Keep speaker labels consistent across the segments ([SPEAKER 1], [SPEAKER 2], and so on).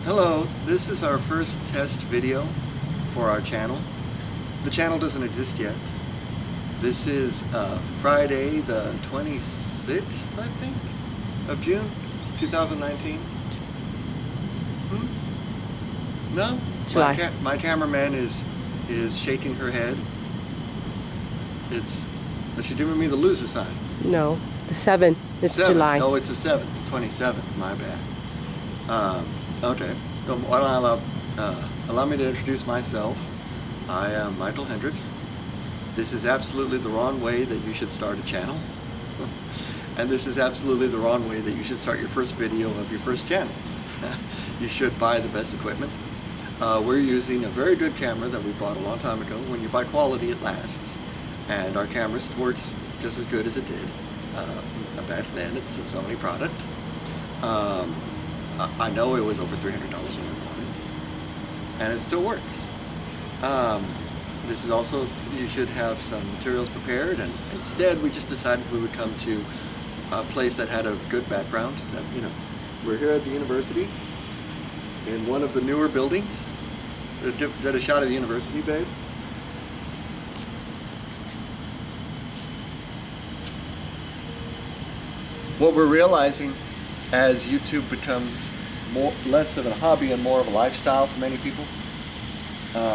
[SPEAKER 1] Hello, this is our first test video for our channel. The channel doesn't exist yet. This is Friday the 26th, I think, of June 2019. No?
[SPEAKER 2] July.
[SPEAKER 1] My cameraman is shaking her head. But she's giving me the loser sign.
[SPEAKER 2] No, the 7th. It's
[SPEAKER 1] 7th.
[SPEAKER 2] July.
[SPEAKER 1] Oh, it's the 7th, the 27th, my bad. Okay. Why don't allow me to introduce myself. I am Michael Hendricks. This is absolutely the wrong way that you should start a channel. And this is absolutely the wrong way that you should start your first video of your first channel. You should buy the best equipment. We're using a very good camera that we bought a long time ago. When you buy quality, it lasts. And our camera works just as good as it did back then. It's a Sony product. I know it was over $300 when we bought it, and it still works. This is also, you should have some materials prepared, and instead we just decided we would come to a place that had a good background. That, we're here at the university in one of the newer buildings. Did a shot of the university, babe? What we're realizing as YouTube becomes less of a hobby and more of a lifestyle for many people.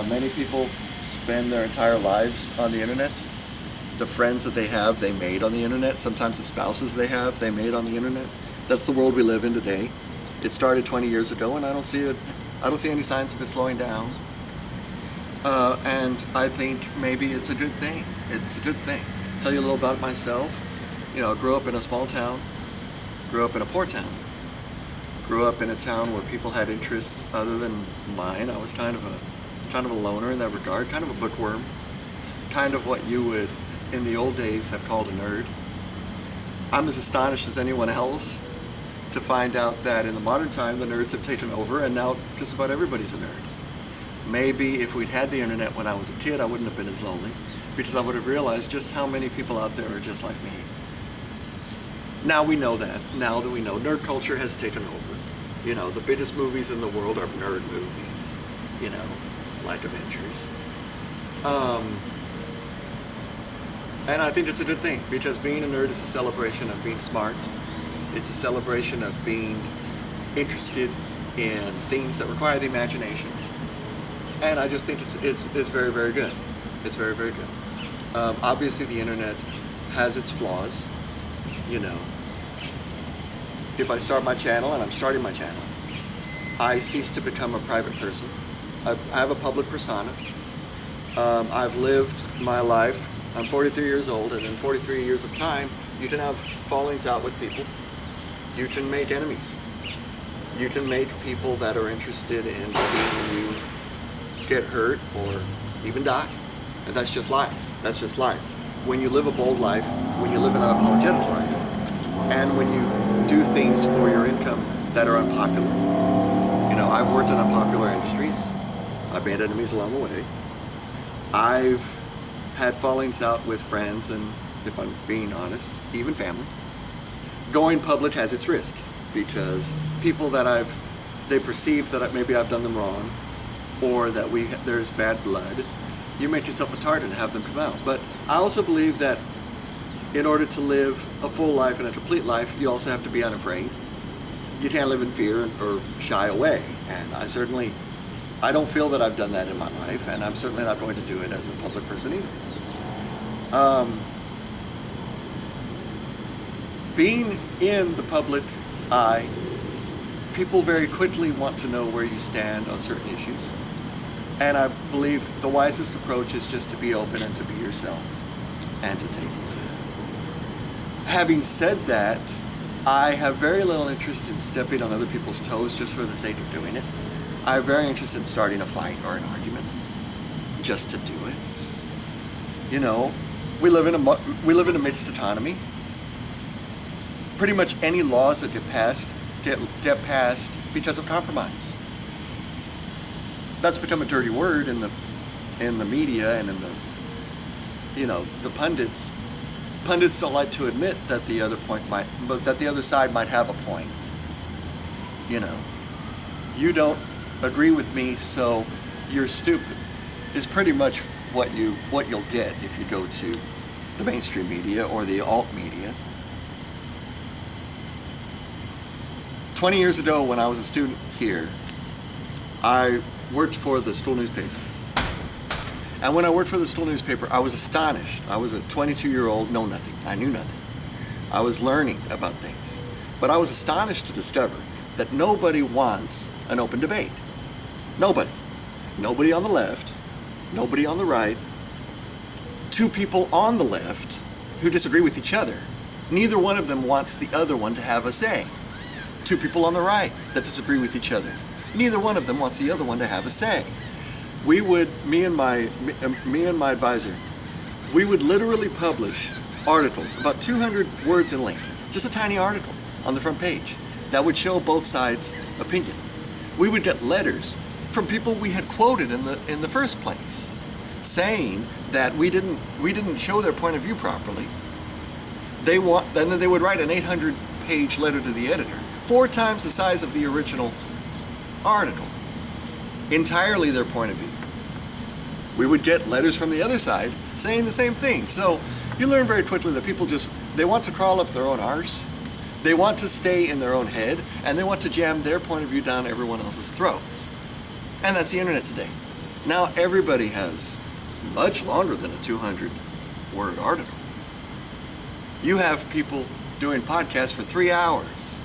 [SPEAKER 1] Many people spend their entire lives on the internet. The friends that they made on the internet. Sometimes the spouses they made on the internet. That's the world we live in today. It started 20 years ago, and I don't see any signs of it slowing down. And I think maybe it's a good thing. It's a good thing. I'll tell you a little about myself. I grew up in a small town. Grew up in a poor town. Grew up in a town where people had interests other than mine. I was kind of a loner in that regard, kind of a bookworm, kind of what you would, in the old days, have called a nerd. I'm as astonished as anyone else to find out that in the modern time the nerds have taken over, and now just about everybody's a nerd. Maybe if we'd had the internet when I was a kid, I wouldn't have been as lonely, because I would have realized just how many people out there are just like me. Now we know that. Now that we know nerd culture has taken over. The biggest movies in the world are nerd movies. Like Avengers. And I think it's a good thing, because being a nerd is a celebration of being smart. It's a celebration of being interested in things that require the imagination. And I just think it's very, very good. It's very, very good. Obviously the internet has its flaws. If I start my channel, and I'm starting my channel, I cease to become a private person. I have a public persona. I've lived my life. I'm 43 years old, and in 43 years of time, you can have fallings out with people. You can make enemies. You can make people that are interested in seeing you get hurt or even die. And that's just life. That's just life. When you live a bold life, when you live an unapologetic life, and when you do things for your income that are unpopular. I've worked in unpopular industries. I've made enemies along the way. I've had fallings out with friends, and if I'm being honest, even family. Going public has its risks, because people that they perceive that maybe I've done them wrong, or that there's bad blood, you make yourself a target and have them come out. But I also believe that in order to live a full life and a complete life, you also have to be unafraid. You can't live in fear or shy away. And I don't feel that I've done that in my life, and I'm certainly not going to do it as a public person either. Being in the public eye, people very quickly want to know where you stand on certain issues. And I believe the wisest approach is just to be open and to be yourself and to take. Having said that, I have very little interest in stepping on other people's toes just for the sake of doing it. I'm very interested in starting a fight or an argument just to do it. We live in a mixed economy. Pretty much any laws that get passed because of compromise. That's become a dirty word in the media and in the pundits. Pundits don't like to admit that the other side might have a point. you don't agree with me, so you're stupid, is pretty much what you'll get if you go to the mainstream media or the alt media. 20 years ago, when I was a student here, I worked for the school newspaper. And when I worked for the school newspaper, I was astonished. I was a 22-year-old, know nothing. I knew nothing. I was learning about things. But I was astonished to discover that nobody wants an open debate. Nobody. Nobody on the left, nobody on the right, two people on the left who disagree with each other. Neither one of them wants the other one to have a say. Two people on the right that disagree with each other. Neither one of them wants the other one to have a say. We would, me and my advisor, we would literally publish articles about 200 words in length, just a tiny article on the front page that would show both sides' opinion. We would get letters from people we had quoted in the first place, saying that we didn't show their point of view properly. And then they would write an 800-page letter to the editor, 4 times the size of the original article, entirely their point of view. We would get letters from the other side saying the same thing. So you learn very quickly that people they want to crawl up their own arse, they want to stay in their own head, and they want to jam their point of view down everyone else's throats. And that's the internet today. Now everybody has much longer than a 200-word article. You have people doing podcasts for 3 hours.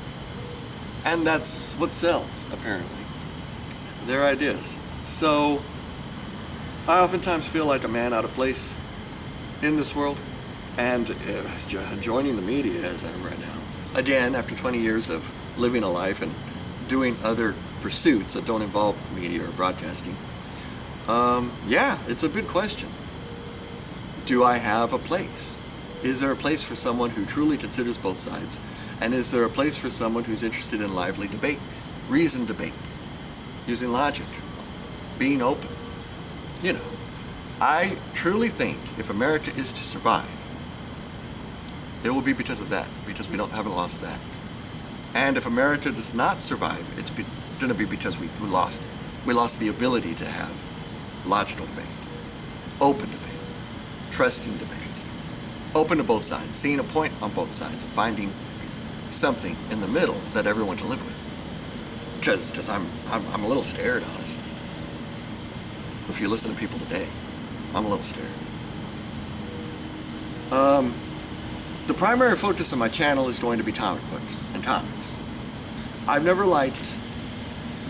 [SPEAKER 1] And that's what sells, apparently. Their ideas. So I oftentimes feel like a man out of place in this world. And joining the media as I am right now, again, after 20 years of living a life and doing other pursuits that don't involve media or broadcasting, it's a big question. Do I have a place? Is there a place for someone who truly considers both sides? And is there a place for someone who's interested in lively debate, reasoned debate, using logic, being open? I truly think if America is to survive, it will be because of that, because we haven't lost that. And if America does not survive, it's going to be because we lost it. We lost the ability to have logical debate, open debate, trusting debate, open to both sides, seeing a point on both sides, and finding something in the middle that everyone can live with. Because I'm a little scared, honestly. If you listen to people today, I'm a little scared. The primary focus of my channel is going to be comic books and comics. I've never liked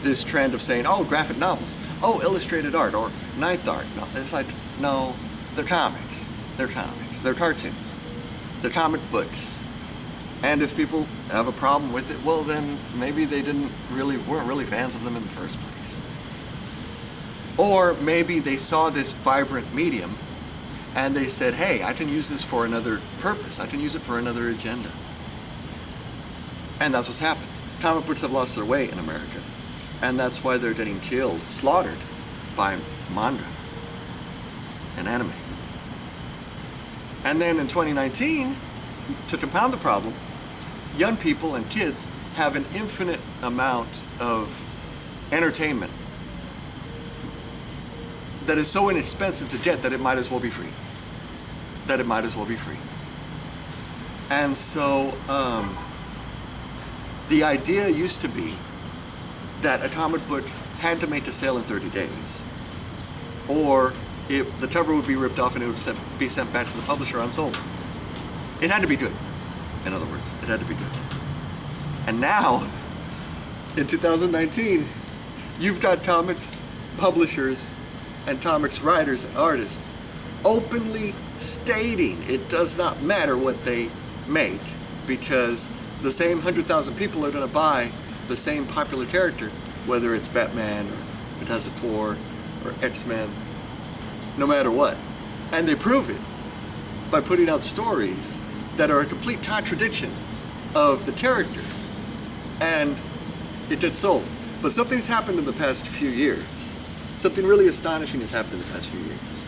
[SPEAKER 1] this trend of saying, oh, graphic novels, oh, illustrated art, or ninth art. No, it's like, no, they're comics. They're comics. They're cartoons. They're comic books. And if people have a problem with it, well, then maybe they weren't really fans of them in the first place. Or maybe they saw this vibrant medium and they said, hey, I can use this for another purpose. I can use it for another agenda. And that's what's happened. Comic books have lost their way in America. And that's why they're getting killed, slaughtered by manga and anime. And then in 2019, to compound the problem, young people and kids have an infinite amount of entertainment that is so inexpensive to get that it might as well be free. And so the idea used to be that a comic book had to make a sale in 30 days, or the cover would be ripped off and it would be sent back to the publisher unsold. It had to be good. In other words, it had to be good. And now, in 2019, you've got comics publishers and comics writers and artists openly stating it does not matter what they make, because the same 100,000 people are going to buy the same popular character, whether it's Batman or Fantastic Four or X-Men, no matter what. And they prove it by putting out stories that are a complete contradiction of the character, and it gets sold. But something's happened in the past few years. Something really astonishing has happened in the past few years.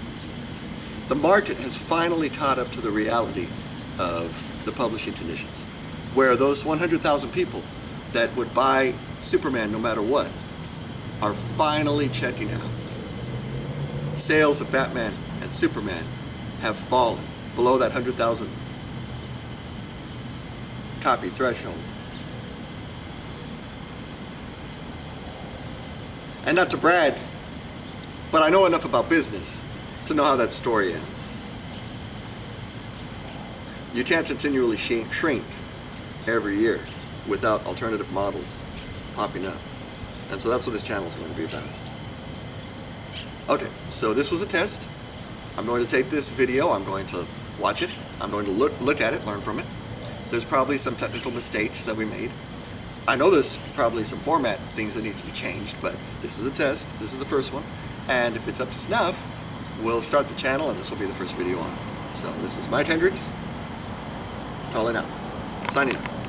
[SPEAKER 1] The market has finally caught up to the reality of the publishing conditions, where those 100,000 people that would buy Superman no matter what are finally checking out. Sales of Batman and Superman have fallen below that 100,000 copy threshold. And not to brag, but I know enough about business to know how that story ends. You can't continually shrink every year without alternative models popping up. And so that's what this channel is going to be about. Okay, so this was a test. I'm going to take this video, I'm going to watch it, I'm going to look at it, learn from it. There's probably some technical mistakes that we made. I know there's probably some format things that need to be changed, but this is a test, this is the first one, and if it's up to snuff, we'll start the channel and this will be the first video on it. So this is Mike Hendricks, calling out, signing out.